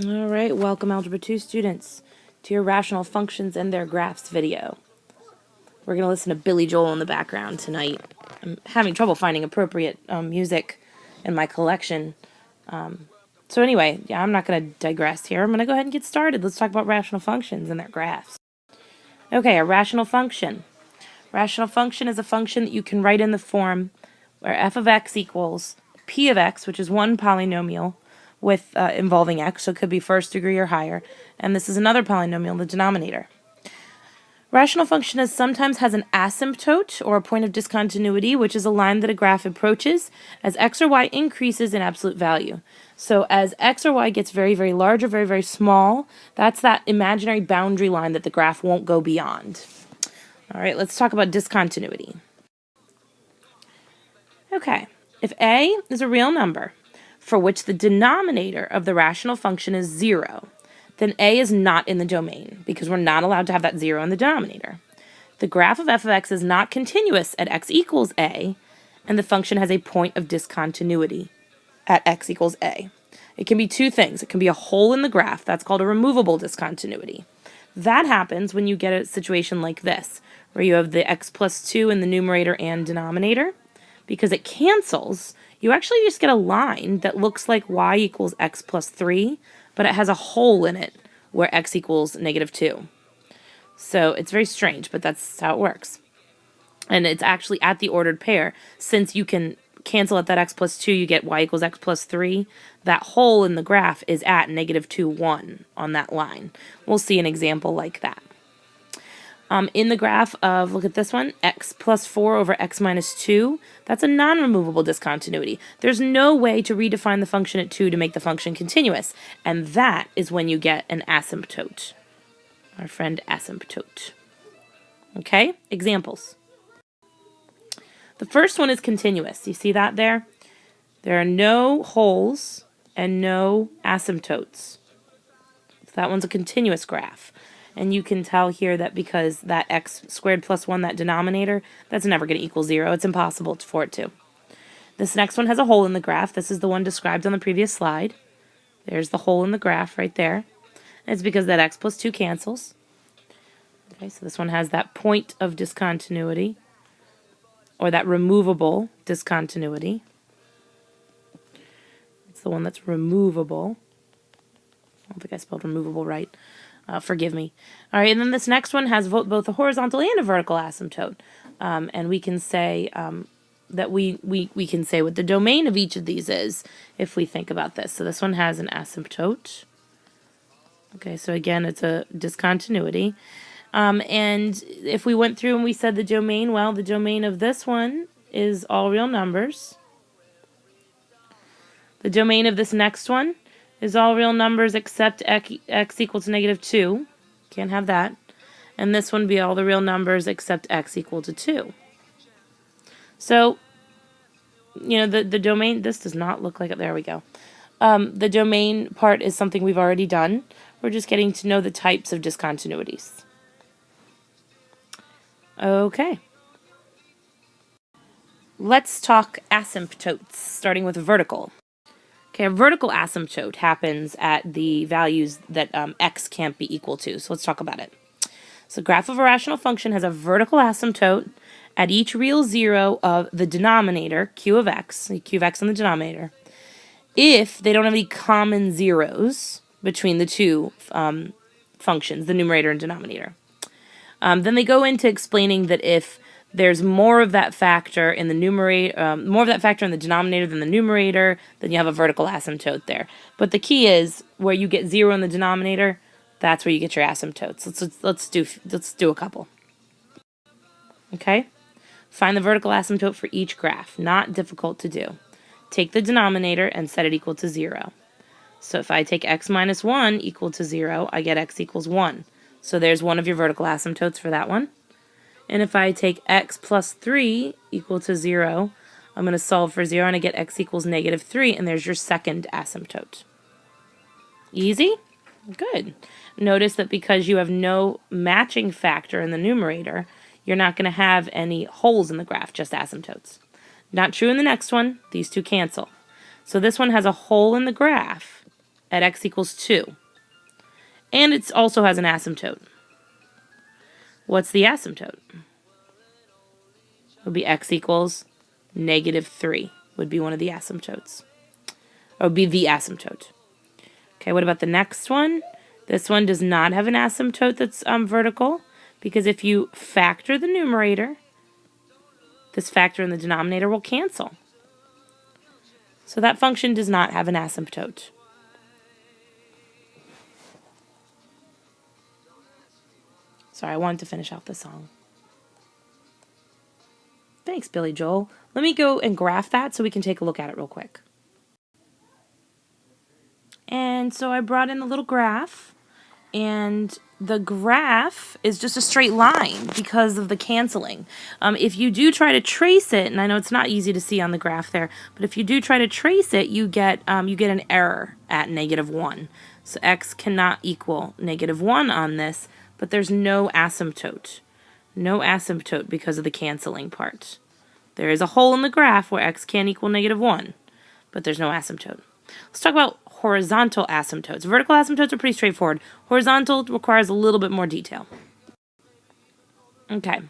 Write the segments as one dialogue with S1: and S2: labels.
S1: All right, welcome Algebra 2 students to your rational functions and their graphs video. We're going to listen to Billy Joel in the background tonight. I'm having trouble finding appropriate music in my collection. So anyway, I'm not going to digress here. I'm going to go ahead and get started. Let's talk about rational functions and their graphs. Okay, a rational function. Rational function is a function that you can write in the form where f of x equals p of x, which is one polynomial, with involving x, so it could be first degree or higher, and this is another polynomial in the denominator. Rational function sometimes has an asymptote, or a point of discontinuity, which is a line that a graph approaches as x or y increases in absolute value. So as x or y gets very, very large or very, very small, that's that imaginary boundary line that the graph won't go beyond. All right, let's talk about discontinuity. Okay, if a is a real number for which the denominator of the rational function is 0, then a is not in the domain, because we're not allowed to have that 0 in the denominator. The graph of f of x is not continuous at x equals a, and the function has a point of discontinuity at x equals a. It can be two things. It can be a hole in the graph. That's called a removable discontinuity. That happens when you get a situation like this, where you have the x plus 2 in the numerator and denominator. Because it cancels, you actually just get a line that looks like y equals x plus 3, but it has a hole in it where x equals negative 2. So it's very strange, but that's how it works. And it's actually at the ordered pair. Since you can cancel at that x plus 2, you get y equals x plus 3. That hole in the graph is at negative 2, 1 on that line. We'll see an example like that. In the graph of, look at this one, x plus 4 over x minus 2, that's a non-removable discontinuity. There's no way to redefine the function at 2 to make the function continuous, and that is when you get an asymptote. Our friend asymptote. Okay, examples. The first one is continuous. You see that there? There are no holes and no asymptotes. So that one's a continuous graph. And you can tell here that because that x squared plus 1, that denominator, that's never going to equal 0. It's impossible for it to. This next one has a hole in the graph. This is the one described on the previous slide. There's the hole in the graph right there. And it's because that x plus 2 cancels. Okay, so this one has that point of discontinuity, or that removable discontinuity. It's the one that's removable. I don't think I spelled removable right. Forgive me. All right, and then this next one has both a horizontal and a vertical asymptote. And we can say that we can say what the domain of each of these is if we think about this. So this one has an asymptote. Okay, so again, it's a discontinuity. And if we went through and we said the domain, well, the domain of this one is all real numbers. The domain of this next one is all real numbers except x equal to negative 2. Can't have that. And this one would be all the real numbers except x equal to 2. So, you know, the domain, this does not look like it. There we go. The domain part is something we've already done. We're just getting to know the types of discontinuities. Okay. Let's talk asymptotes, starting with vertical. Okay, a vertical asymptote happens at the values that x can't be equal to. So let's talk about it. So graph of a rational function has a vertical asymptote at each real 0 of the denominator, q of x in the denominator, if they don't have any common zeros between the two functions, the numerator and denominator. Then they go into explaining that if there's more of that factor in the numerator, more of that factor in the denominator than the numerator, then you have a vertical asymptote there. But the key is where you get 0 in the denominator, that's where you get your asymptotes. Let's do a couple. Okay? Find the vertical asymptote for each graph. Not difficult to do. Take the denominator and set it equal to 0. So if I take x minus 1 equal to 0, I get x equals 1. So there's one of your vertical asymptotes for that one. And if I take x plus 3 equal to 0, I'm going to solve for 0 and I get x equals negative 3, and there's your second asymptote. Easy? Good. Notice that because you have no matching factor in the numerator, you're not going to have any holes in the graph, just asymptotes. Not true in the next one. These two cancel. So this one has a hole in the graph at x equals 2. And it also has an asymptote. What's the asymptote? It would be x equals -3 would be one of the asymptotes. Or would be the asymptote. Okay, what about the next one? This one does not have an asymptote that's vertical, because if you factor the numerator, this factor in the denominator will cancel. So that function does not have an asymptote. Sorry, I wanted to finish off the song. Thanks, Billy Joel. Let me go and graph that so we can take a look at it real quick. And so I brought in the little graph, and the graph is just a straight line because of the canceling. If you do try to trace it, and I know it's not easy to see on the graph there, but if you do try to trace it, you get an error at -1. So x cannot equal -1 on this, but there's no asymptote. No asymptote because of the canceling part. There is a hole in the graph where x can equal -1, but there's no asymptote. Let's talk about horizontal asymptotes. Vertical asymptotes are pretty straightforward. Horizontal requires a little bit more detail. Okay.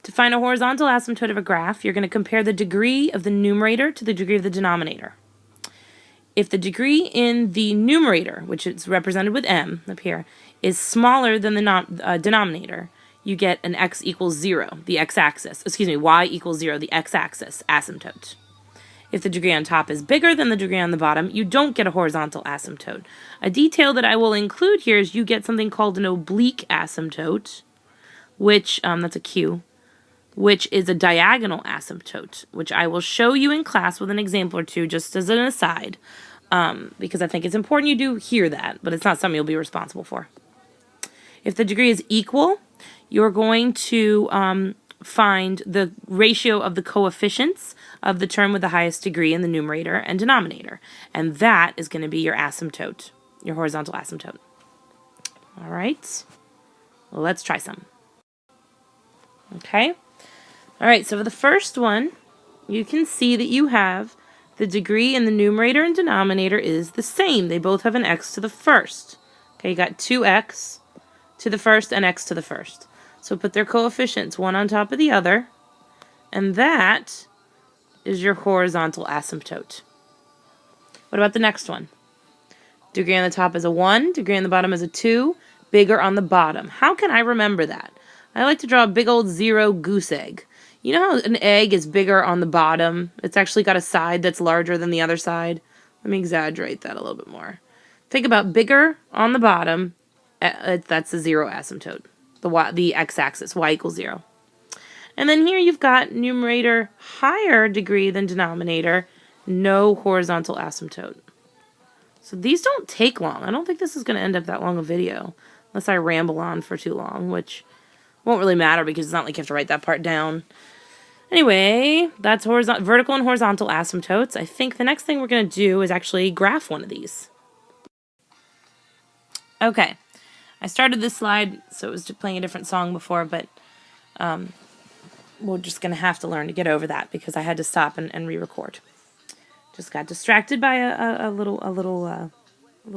S1: To find a horizontal asymptote of a graph, you're going to compare the degree of the numerator to the degree of the denominator. If the degree in the numerator, which is represented with m up here, is smaller than the denominator, you get an x equals 0, the x-axis. Excuse me, y equals 0, the x-axis asymptote. If the degree on top is bigger than the degree on the bottom, you don't get a horizontal asymptote. A detail that I will include here is you get something called an oblique asymptote, which, that's a Q, which is a diagonal asymptote, which I will show you in class with an example or two, just as an aside, because I think it's important you do hear that, but it's not something you'll be responsible for. If the degree is equal, you're going to find the ratio of the coefficients of the term with the highest degree in the numerator and denominator. And that is going to be your asymptote, your horizontal asymptote. All right, well, let's try some. Okay, all right, so for the first one, you can see that you have the degree in the numerator and denominator is the same. They both have an x to the first. Okay, you got 2x to the first and x to the first. So put their coefficients one on top of the other, and that is your horizontal asymptote. What about the next one? Degree on the top is a 1, degree on the bottom is a 2, bigger on the bottom. How can I remember that? I like to draw a big old 0 goose egg. You know how an egg is bigger on the bottom? It's actually got a side that's larger than the other side. Let me exaggerate that a little bit more. Think about bigger on the bottom, that's a 0 asymptote. The x-axis, y equals 0. And then here you've got numerator higher degree than denominator, no horizontal asymptote. So these don't take long. I don't think this is going to end up that long a video, unless I ramble on for too long, which won't really matter because it's not like you have to write that part down. Anyway, that's vertical and horizontal asymptotes. I think the next thing we're going to do is actually graph one of these. Okay. I started this slide, so it was just playing a different song before, but we're just going to have to learn to get over that because I had to stop and re-record. Just got distracted by a little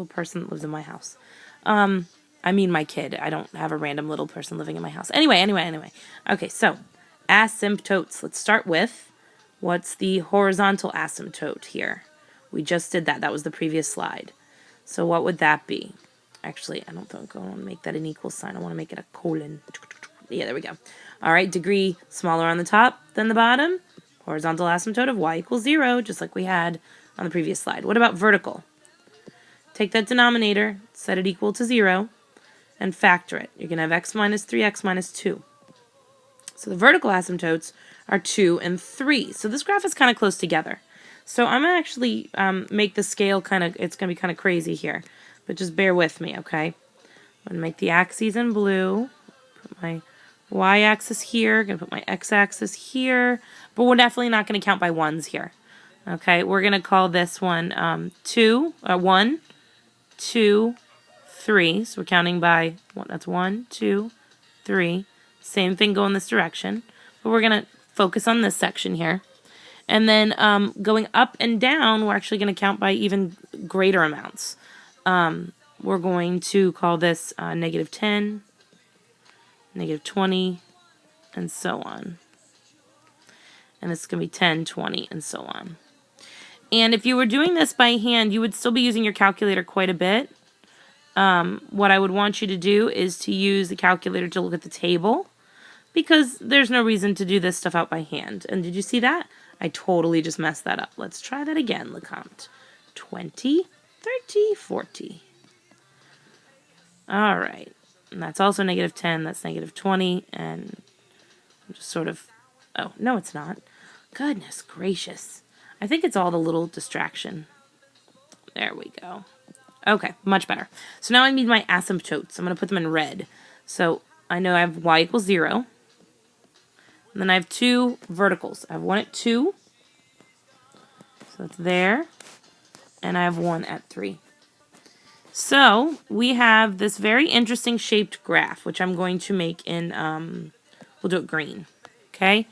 S1: person that lives in my house. I mean my kid. I don't have a random little person living in my house. Anyway. Okay, so asymptotes. Let's start with what's the horizontal asymptote here. We just did that. That was the previous slide. So what would that be? Actually, I don't think I want to make that an equal sign. I want to make it a colon. Yeah, there we go. All right, degree smaller on the top than the bottom. Horizontal asymptote of y equals 0, just like we had on the previous slide. What about vertical? Take that denominator, set it equal to 0, and factor it. You're going to have x minus 3x minus 2. So the vertical asymptotes are 2 and 3. So this graph is kind of close together. So I'm going to actually make the scale it's going to be kind of crazy here. But just bear with me, okay? I'm going to make the axes in blue. Put my y-axis here. Going to put my x-axis here. But we're definitely not going to count by ones here. Okay, we're going to call this one 1, 2, 3. So we're counting by, that's 1, 2, 3. Same thing going this direction. But we're going to focus on this section here. And then going up and down, we're actually going to count by even greater amounts. We're going to call this -10, -20, and so on. And it's going to be 10, 20, and so on. And if you were doing this by hand, you would still be using your calculator quite a bit. What I would want you to do is to use the calculator to look at the table, because there's no reason to do this stuff out by hand. And did you see that? I totally just messed that up. Let's try that again. LeCompte. 20, 30, 40. All right. And that's also -10. That's -20. And I'm just sort of... Oh, no, it's not. Goodness gracious. I think it's all the little distraction. There we go. Okay, much better. So now I need my asymptotes. I'm going to put them in red. So I know I have y equals 0. And then I have 2 verticals. I have one at 2. So that's there. And I have one at 3. So we have this very interesting shaped graph, which I'm going to make in, we'll do it green. Okay?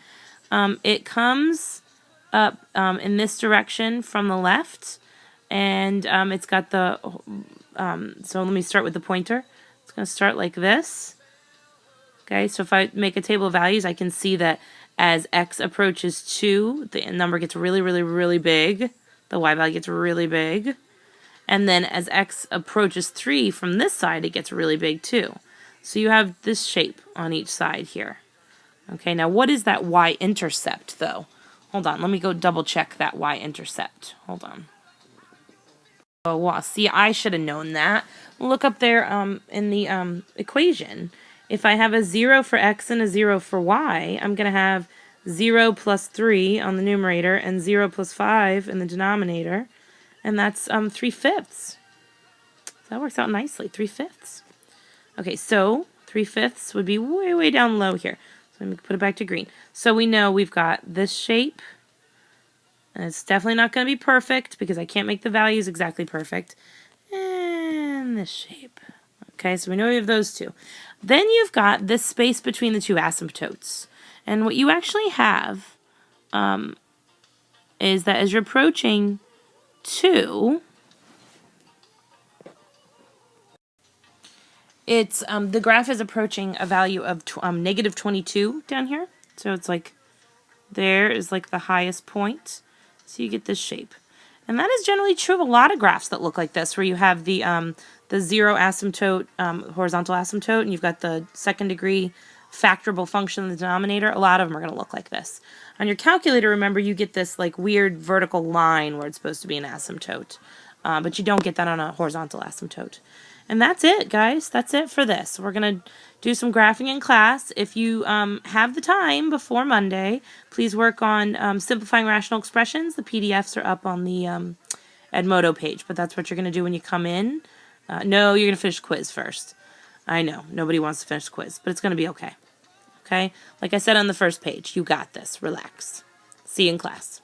S1: It comes up in this direction from the left. And it's got the, so let me start with the pointer. It's going to start like this. Okay, so if I make a table of values, I can see that as x approaches 2, the number gets really, really, really big. The y value gets really big. And then as x approaches 3 from this side, it gets really big too. So you have this shape on each side here. Okay, now what is that y-intercept though? Hold on, let me go double check that y-intercept. Hold on. Oh, wow. See, I should have known that. Look up there in the equation. If I have a 0 for x and a 0 for y, I'm going to have 0 plus 3 on the numerator and 0 plus 5 in the denominator. And that's 3/5. That works out nicely, 3/5. Okay, so 3/5 would be way, way down low here. So let me put it back to green. So we know we've got this shape. And it's definitely not going to be perfect because I can't make the values exactly perfect. And this shape. Okay, so we know we have those two. Then you've got this space between the two asymptotes. And what you actually have is that as you're approaching 2, it's the graph is approaching a value of -22 down here. So it's like there is like the highest point. So you get this shape. And that is generally true of a lot of graphs that look like this, where you have the 0 asymptote, horizontal asymptote, and you've got the second degree factorable function in the denominator. A lot of them are going to look like this. On your calculator, remember, you get this like weird vertical line where it's supposed to be an asymptote. But you don't get that on a horizontal asymptote. And that's it, guys. That's it for this. We're going to do some graphing in class. If you have the time before Monday, please work on simplifying rational expressions. The PDFs are up on the Edmodo page, but that's what you're going to do when you come in. No, you're going to finish quiz first. I know, nobody wants to finish quiz, but it's going to be okay. Okay? Like I said on the first page, you got this. Relax. See you in class.